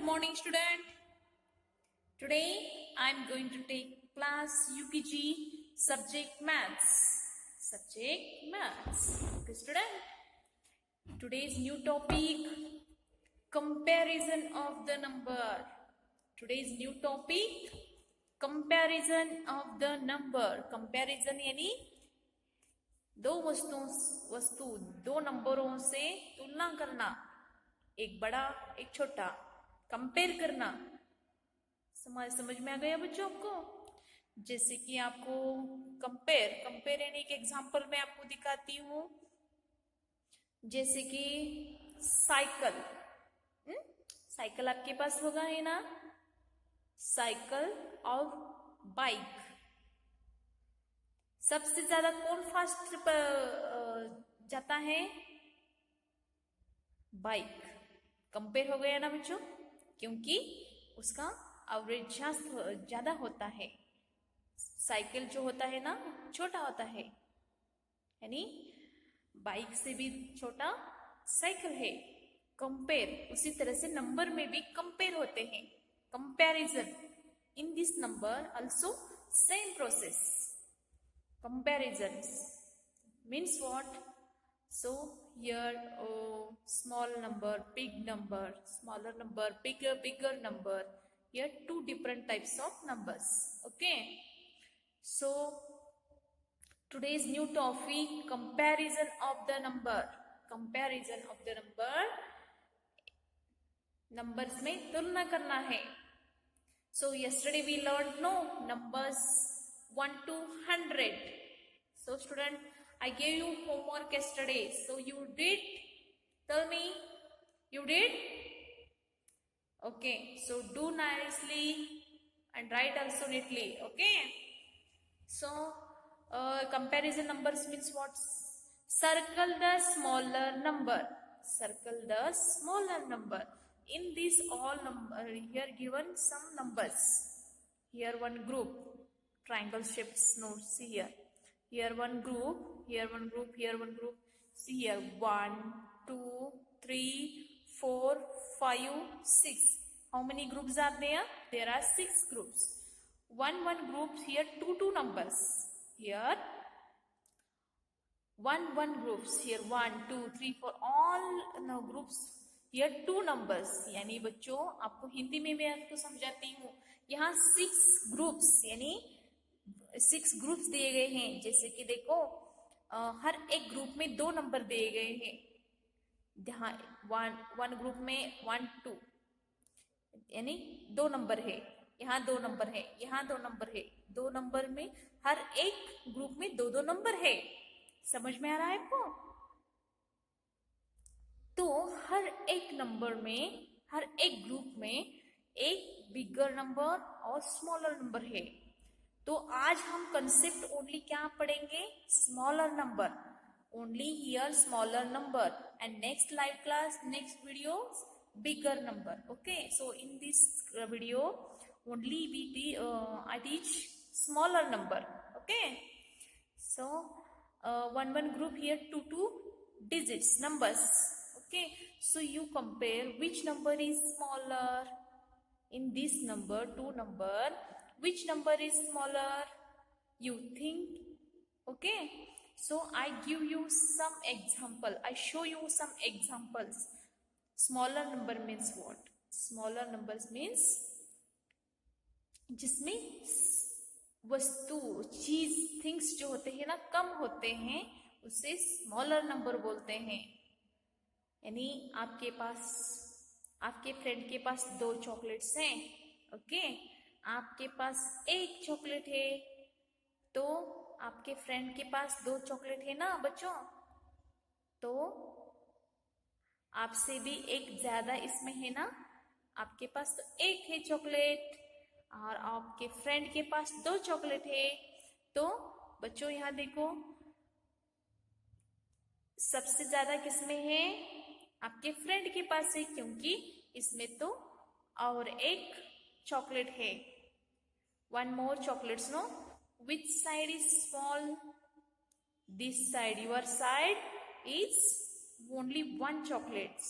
morning student. Today I am going to take class UKG subject maths. Okay student. Today's new topic, comparison of the number. Today's new topic, comparison of the number. Comparison यानी दो नंबरों से तुलना करना, एक बड़ा एक छोटा, कंपेयर करना। समझ में आ गया बच्चों आपको? जैसे कि आपको कंपेयर यानी एक एग्जांपल मैं आपको दिखाती हूँ। जैसे कि साइकिल आपके पास होगा है ना, साइकिल और बाइक। सबसे ज्यादा कौन फास्ट जाता है? बाइक। कंपेयर हो गया ना बच्चों, क्योंकि उसका एवरेज ज्यादा होता है। साइकिल जो होता है ना छोटा होता है, यानी बाइक से भी छोटा साइकिल है। कंपेयर, उसी तरह से नंबर में भी कंपेयर होते हैं। Comparison in this number also same process. Comparisons means what? So here small number, big number, smaller number, bigger number. Here two different types of numbers. Okay. So today's new topic, comparison of the number. Comparison of the number. Numbers में तुलना करना है. So yesterday we learned numbers 1 to 100. So student, I gave you homework yesterday. So you did? Tell me, you did? Okay, so do nicely and write also neatly. Okay. So comparison numbers means what? Circle the smaller number. Circle the smaller number. In this all number, here given some numbers. Here one group. Triangle shapes notes. See here. Here one group. Here one group. Here one group. See here. 1, 2, 3, 4, 5, 6. How many groups are there? There are 6 groups. One group. Here two numbers. Here one groups. Here 1, 2, 3, 4. All groups. Here 2 numbers. यानी बच्चों आपको हिंदी में मैं आपको समझाती हूँ। यहाँ 6 groups यानी 6 ग्रुप्स दिए गए हैं। जैसे कि देखो हर एक ग्रुप में 2 नंबर दिए गए हैं। यहाँ वन ग्रुप में 1, 2 यानी 2 नंबर है। यहाँ 2 नंबर है, यहाँ 2 नंबर है। 2 नंबर में हर एक ग्रुप में 2 नंबर है। समझ में आ रहा है आपको? तो हर एक नंबर में, हर एक ग्रुप में एक बिगर नंबर और स्मॉलर नंबर है। तो आज हम कंसेप्ट ओनली क्या पढ़ेंगे? Smaller number. Only here smaller number and next live class, next video bigger number. Okay, so in this video only I teach smaller number. Okay, so one group here, two digits numbers. Okay, so you compare which number is smaller in this number, 2 number. Which number is smaller? You think? Okay, so I give you some example. I show you some examples. Smaller number means what? Smaller numbers means जिसमें वस्तु, चीज, things जो होते हैं ना कम होते हैं, उसे स्मॉलर नंबर बोलते हैं। यानी आपके फ्रेंड के पास 2 चॉकलेट्स हैं। ओके, आपके पास 1 चॉकलेट है, तो आपके फ्रेंड के पास 2 चॉकलेट है ना बच्चों, तो आपसे भी एक ज्यादा इसमें है ना। आपके पास तो 1 है चॉकलेट और आपके फ्रेंड के पास 2 चॉकलेट है। तो बच्चों यहाँ देखो, सबसे ज्यादा किसमें है? आपके फ्रेंड के पास है, क्योंकि इसमें तो और 1 चॉकलेट है। 1 more chocolates, no? Which side is small? This side. Your side is only 1 chocolates.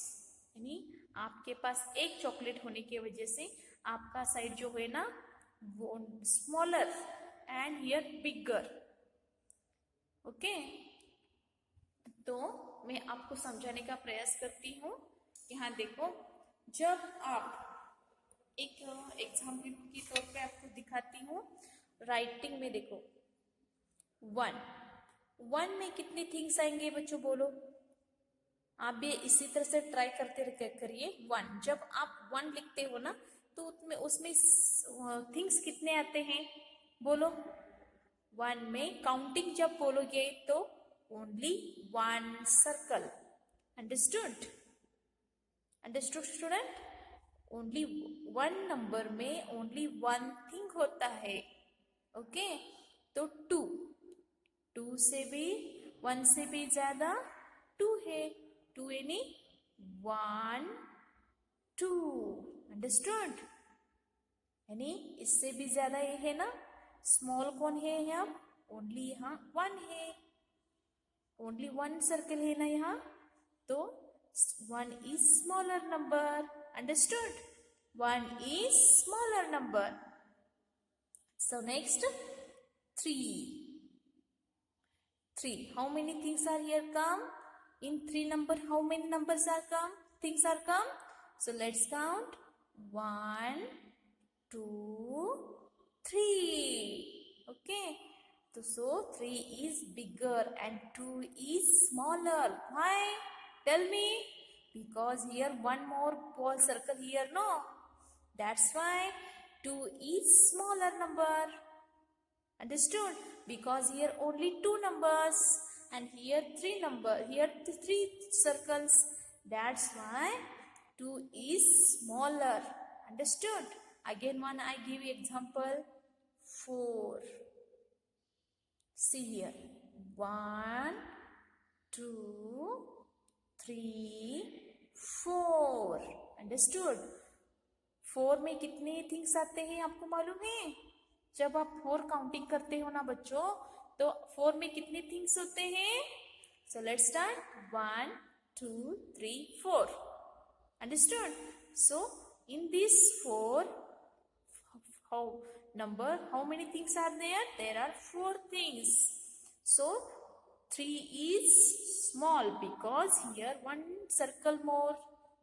यानी आपके पास एक चॉकलेट होने की वजह से आपका साइड जो है ना वो smaller and here bigger. Okay, तो मैं आपको समझाने का प्रयास करती हूँ. यहाँ देखो, जब आप एक एग्जाम्पल के तौर पे आपको दिखाती हूँ. राइटिंग में देखो, 1 में कितने थिंग्स आएंगे बच्चों, बोलो. आप भी इसी तरह से ट्राई करते करिए. 1, जब आप 1 लिखते हो ना तो उसमें थिंग्स कितने आते हैं, बोलो. 1 में काउंटिंग जब बोलोगे तो only 1 circle. Understood? Understood student? Only 1 number में ओनली 1 थिंग होता है. ओके, तो 2 से भी 1 से भी ज्यादा 2 है. 2 यानी 1 2. अंडरस्टूड? यानी इससे भी ज्यादा ये है ना. स्मॉल कौन है यहाँ, ओनली यहाँ 1 है. ओनली 1 सर्कल है ना यहाँ, तो 1 is smaller number. Understood? 1 is smaller number. So next, 3. How many things are here come? In 3 number, how many numbers are come? Things are come. So let's count. 1, 2, 3. Okay. So 3 is bigger and 2 is smaller. Why? Tell me. Because here one more ball circle here, no? That's why 2 is smaller number. Understood? Because here only 2 numbers and here 3 circles. That's why 2 is smaller. Understood? Again one I give you example. 4. See here. 1, 2, 3, 4. Understood? 4 में कितने things आते हैं आपको मालूम है? जब आप 4 counting करते हो ना बच्चों, तो 4 में कितने थिंग्स होते हैं? So let's start. 1, 2, 3, 4. Understood? So in this 4, how many things are there? There are 4 things. So 3 is small because here 1 circle more.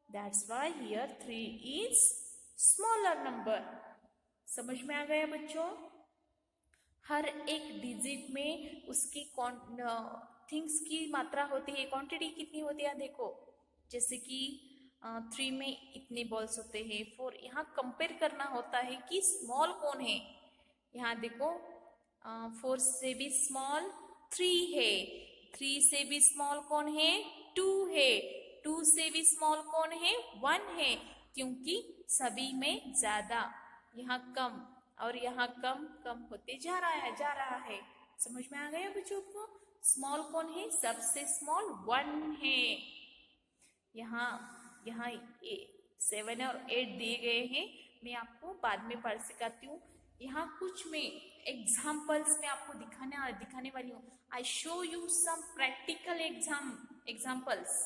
That's why here 3 is smaller number. समझ में आ गया बच्चों? हर एक डिजिट में उसकी थिंग्स की मात्रा होती है. क्वांटिटी कितनी होती है देखो. जैसे कि 3 में इतने बॉल्स होते हैं. 4 यहाँ कंपेयर करना होता है कि स्मॉल कौन है. यहाँ देखो, 4 से भी स्मॉल 3 है. 3 से भी स्मॉल कौन है? 2 है. 2 से भी स्मॉल कौन है? 1 है. क्योंकि सभी में ज्यादा, यहाँ कम और यहाँ कम होते जा रहा है. समझ में आ गया बच्चों को? स्मॉल कौन है? सबसे स्मॉल 1 है. यहाँ 7 और 8 दिए गए हैं. मैं आपको बाद में पढ़ सिखाती हूँ. यहाँ कुछ में एग्जाम्पल्स में आपको दिखाने वाली हूँ. I show you some practical examples.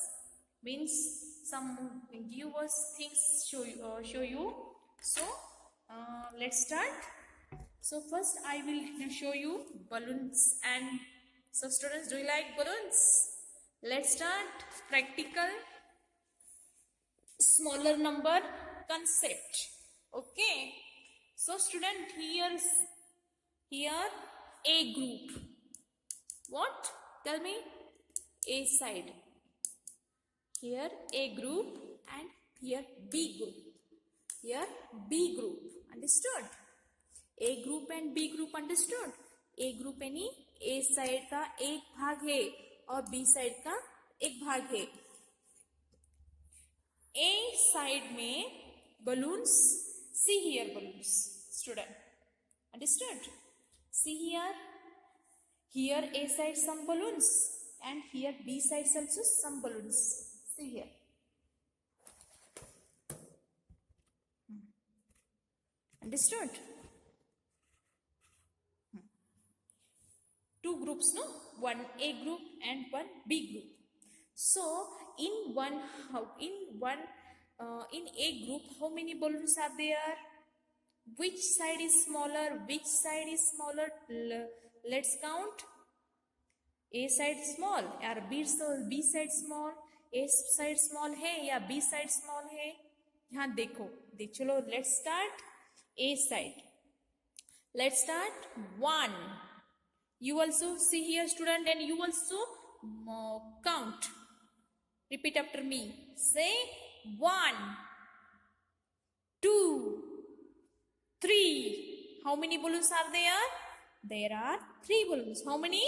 Means some give us things show you. So let's start. So first I will show you balloons. And so students, do you like balloons? Let's start practical smaller number concept. Okay, so student, here A group. What? Tell me. A side. Here A group and here B group. Here B group. Understood? A group and B group. Understood? A group यानी A side का एक भाग है और B side का एक भाग है. A साइड में balloons. See here balloons, student. Understood? See here. Here A side some balloons and here B side also some balloons. See here. Understood? 2 groups, no? 1 A group and 1 B group. So in one in A group, how many balloons are there? Which side is smaller? Which side is smaller? Let's count. A side small or B side small? A side small है या B side small है? यहाँ देखो, चलो let's start A side. Let's start 1. You also see here, student, and you also count. Repeat after me. Say 1, 2, 3. How many balloons are there? There are 3 balloons. How many?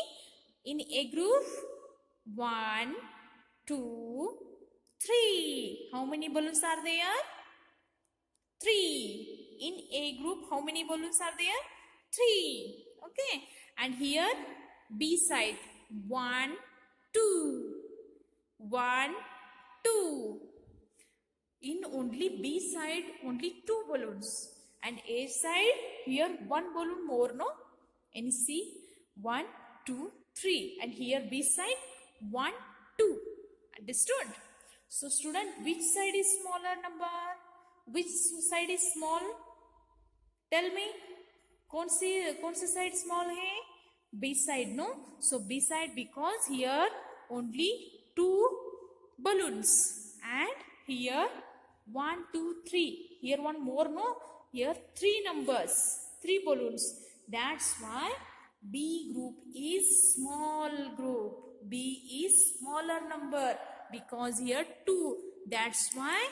In A group? 1, 2, 3. How many balloons are there? 3. In A group, how many balloons are there? 3. Okay. And here, B side. 1, 2. 1, 2. In only B side, only 2 balloons. And A side, here 1 balloon more, no? And you see, 1, 2, 3. And here B side, 1, 2. Understood? So student, which side is smaller number? Which side is small? Tell me. कौन सी side small है? B side, no? So B side, because here only 2 balloons. And here 1, 2, 3. Here one more, no? Here 3 numbers, 3 balloons. That's why B group is small group. B is smaller number because here 2. That's why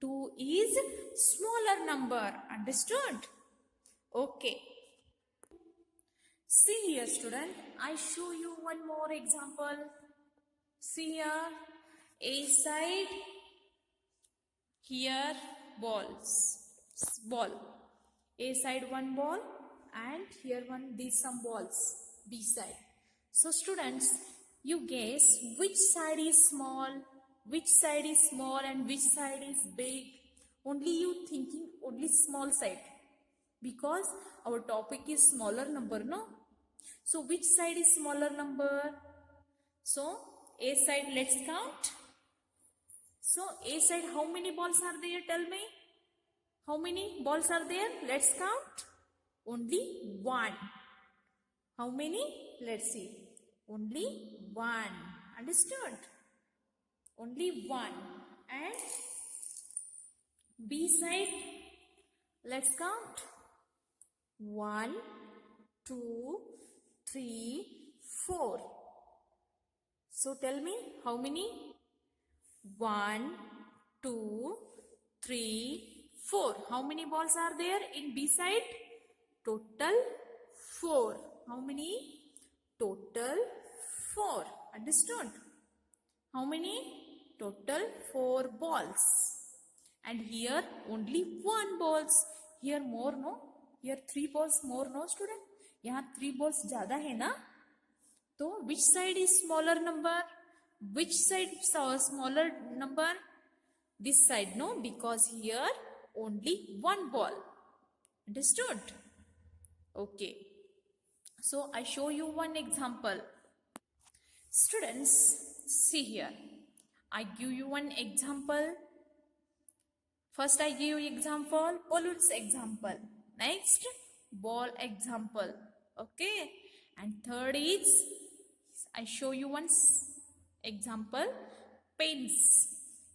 2 is smaller number. Understood? Okay. See here, student. I show you one more example. See here. A side. Here balls. Ball. A side 1 ball. And here these some balls. B side. So students, you guess which side is small, which side is small and which side is big. Only you thinking only small side. Because our topic is smaller number, no? So which side is smaller number? So A side, let's count. So A side, how many balls are there? Tell me. How many balls are there? Let's count. Only 1. How many? Let's see. Only 1. Understood? Only 1. And B side, let's count. 1, 2, 3, 4. So tell me how many? 1, 2, 3, 4. How many balls are there in B side? Total 4. How many? Total 4. Understood? How many? Total 4 balls. And here only 1 balls. Here more, no? Here 3 balls more, no student? यहाँ 3 balls ज़्यादा है ना? तो which side is smaller number? Which side is smaller number? This side, no? Because here only 1 ball. Understood? Okay. So I show you one example. Students, see here. I give you one example. First I give you example, balloons example. Next, ball example. Okay. And third is, I show you one example, pens.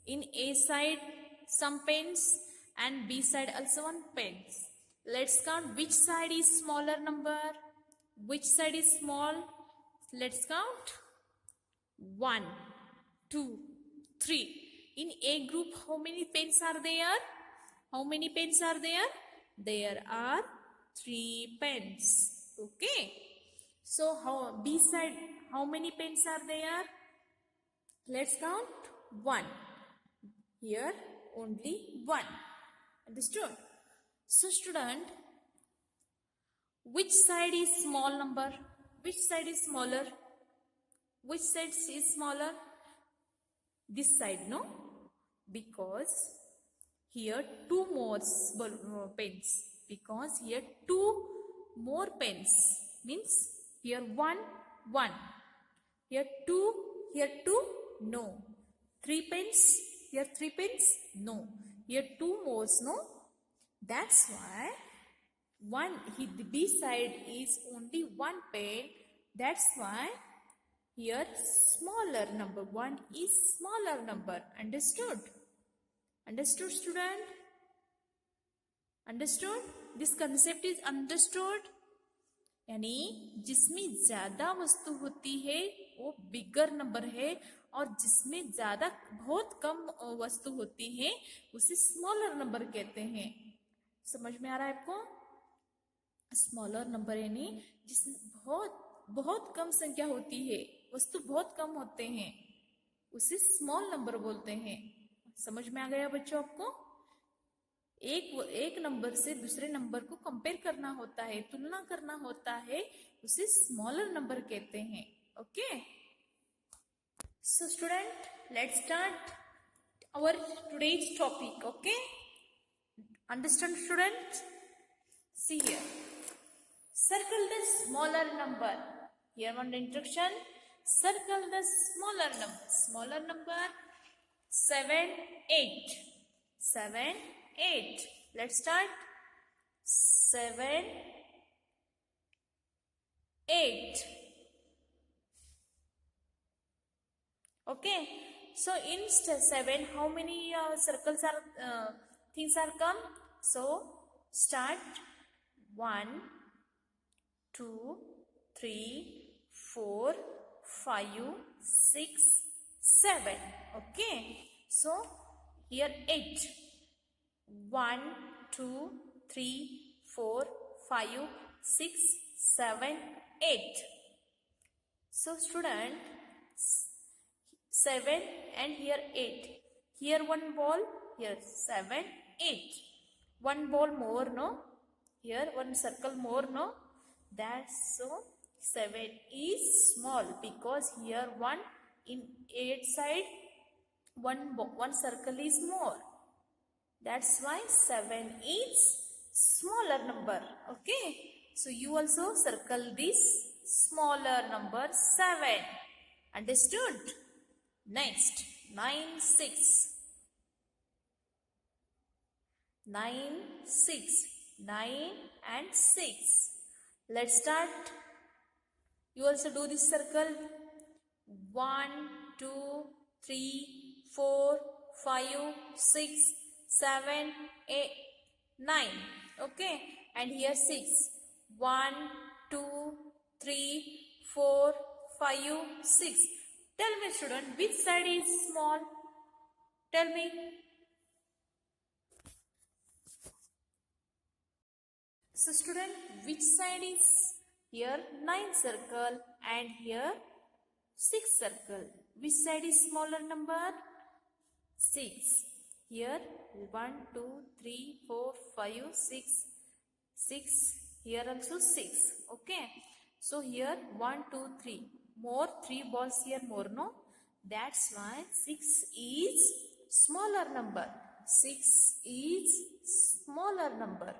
In A side, some pens and B side also one pens. Let's count which side is smaller number. Which side is small? Let's count. 1, 2, 3. In A group, how many pens are there? How many pens are there? There are 3 pens. Okay. So how B side, how many pens are there? Let's count. 1. Here only 1. Understood? So student, which side is small number? Which side is smaller? Which side is smaller? This side, no? Because here 2 more pens. Because here 2 more pens. Means here 1, 1. Here 2, here 2, no. 3 pens, Here 3 pins? No. Here 2 more, no? That's why the B side is only 1 pin. That's why here smaller number. 1 is smaller number. Understood? Understood, student? Understood? This concept is understood? यानी जिसमें ज्यादा वस्तु होती है वो bigger number है और जिसमें ज्यादा बहुत कम वस्तु होती है उसे स्मॉलर नंबर कहते हैं। समझ में आ रहा है आपको? स्मॉलर नंबर यानी जिसमें बहुत कम संख्या होती है, वस्तु बहुत कम होते हैं, उसे स्मॉल नंबर बोलते हैं। समझ में आ गया बच्चों आपको? एक नंबर से दूसरे नंबर को कंपेयर करना होता है, तुलना करना होता है, उसे स्मॉलर नंबर कहते हैं। Okay, so student, let's start our today's topic. Okay, understand student? See here, circle the smaller number. Here one instruction, circle the smaller number. Smaller number 7, 8. 7, 8. Let's start. 7, 8. Okay. So in 7, how many circles are things are come? So start 1, 2, 3, 4, 5, 6, 7. Okay. So here 8. 1, 2, 3, 4, 5, 6, 7, 8. So student, 7 and here 8. Here one ball, here 7, 8. One ball more, no? Here one circle more, no? That's so 7 is small because here one in 8 side one circle is more. That's why 7 is smaller number. Okay, so you also circle this smaller number 7. Understood? Next, 9, 6. 9, 6. 9 and 6. Let's start. You also do this circle. 1, 2, 3, 4, 5, 6, 7, 8, 9. Okay. And here 6. 1, 2, 3, 4, 5, 6. Tell me student, which side is small? Tell me. So student, which side is here 9 circle and here 6 circle? Which side is smaller number? 6. Here 1, 2, 3, 4, 5, 6. 6. Here also 6. Okay. So here 1, 2, 3. More 3 balls here more, no? That's why 6 is smaller number. 6 is smaller number.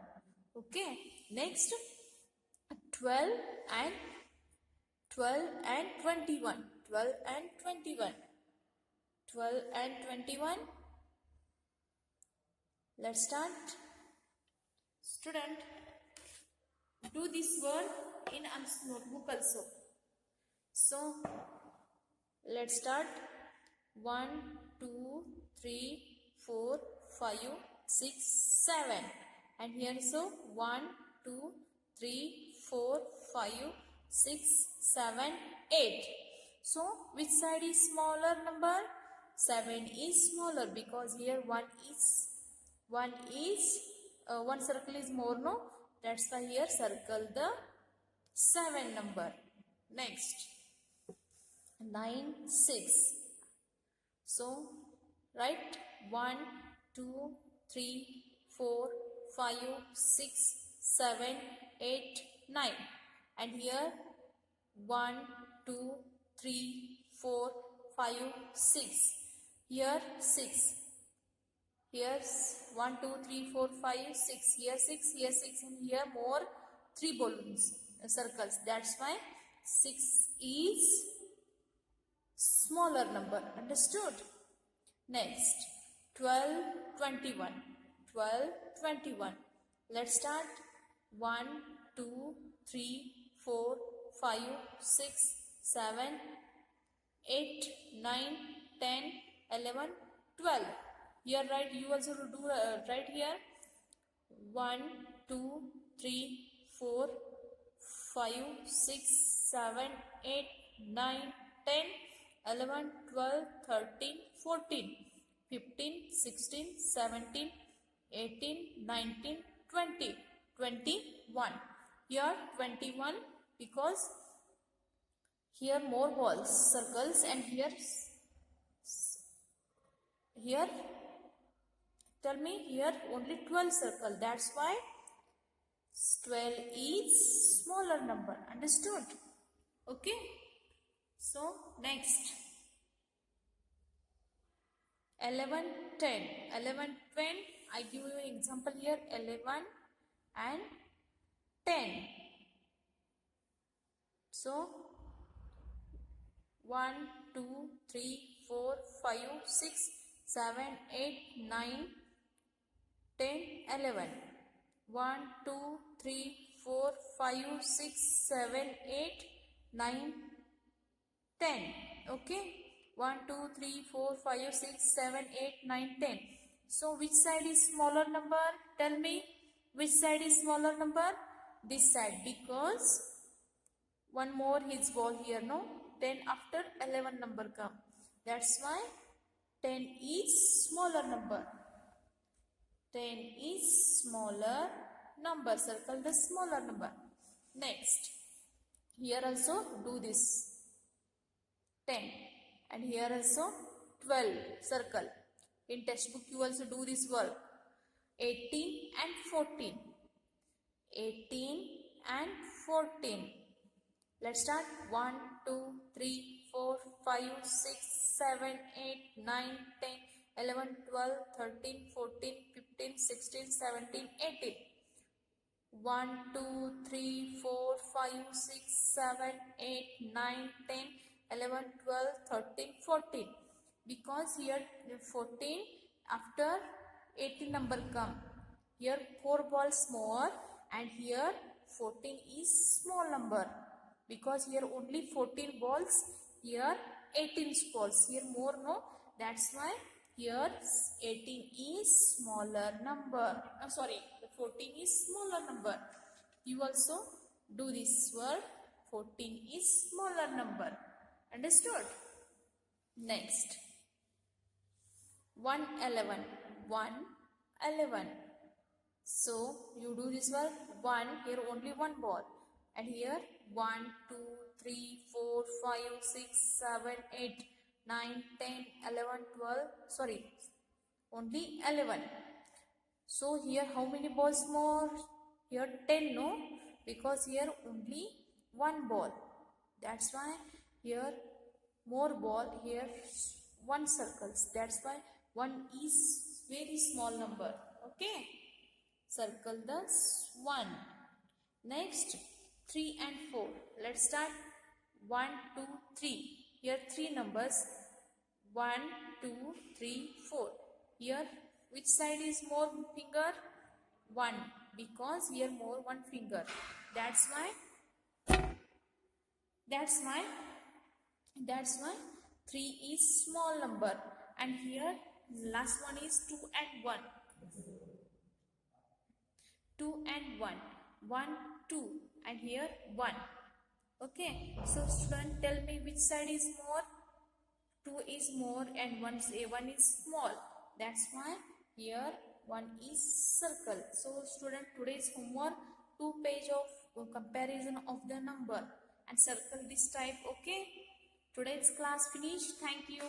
Okay, next 12 and 21. 12 and 21. 12 and 21. Let's start. Student, do this word in notebook also. So let's start. 1, 2, 3, 4, 5, 6, 7. And here so 1, 2, 3, 4, 5, 6, 7, 8. So which side is smaller number? 7 is smaller because here one circle is more, no? That's why here circle the 7 number. Next 9, 6. So write 1, 2, 3, 4, 5, 6, 7, 8, 9. And here 1, 2, 3, 4, 5, 6. Here 6. Here's 1, 2, 3, 4, 5, 6. Here 6, here 6, and here more 3 balloons, circles. That's why 6 is smaller number. Understood? Next, 12, 21. 12, 21. Let's start. 1, 2, 3, 4, 5, 6, 7, 8, 9, 10, 11, 12. Here write, you also do right here. 1, 2, 3, 4, 5, 6, 7, 8, 9, 10, 11, 12, 13, 14, 15, 16, 17, 18, 19, 20, 21. Here 21 because here more balls, circles, and here tell me here only 12 circle. That's why 12 is smaller number. Understood? Okay. So next 11, 10. 11, 10. I give you an example here. 11 and 10. So 1, 2, 3, 4, 5, 6, 7, 8, 9, 10, 11. 1, 2, 3, 4, 5, 6, 7, 8, 9, 10. Okay. 1, 2, 3, 4, 5, 6, 7, 8, 9, 10. So which side is smaller number? Tell me. Which side is smaller number? This side, because one more his ball here, no? 10 after 11 number come. That's why 10 is smaller number. 10 is smaller number. Circle the smaller number. Next. Here also do this. 10. And here also 12. Circle. In textbook you also do this work. 18 and 14. 18 and 14. Let's start. 1, 2, 3, 4, 5, 6, 7, 8, 9, 10, 11, 12, 13, 14, 15, 16, 17, 18. 1, 2, 3, 4, 5, 6, 7, 8, 9, 10, 11, 12, 13, 14. Because here 14 after 18 number come. Here 4 balls more and here 14 is small number. Because here only 14 balls, here 18 balls, here more, no? That's why here 18 is smaller number. 14 is smaller number. You also do this work. 14 is smaller number. Understood? Next. 111. 111. So you do this work. 1, here only one ball. And here 1, 2, 3, 4, 5, 6, 7, 8, 9, 10, 11, 12. Only 11. So here how many balls more? Here 10, no? Because here only one ball. That's why here more ball, here one circles. That's why 1 is very small number. Okay? Circle the 1. Next 3 and 4. Let's start. 1, 2, 3. Here 3 numbers. 1, 2, 3, 4. Here which side is more finger? 1. Because here more one finger. That's why 3 is small number. And here last one is 2 and 1. 2 and 1. 1, 2. And here 1. Okay. So student, tell me which side is more? 2 is more and 1 is small. That's why here 1 is circle. So student, today's homework, 2 page of comparison of the number and circle this type. Okay. Today's class finished. Thank you.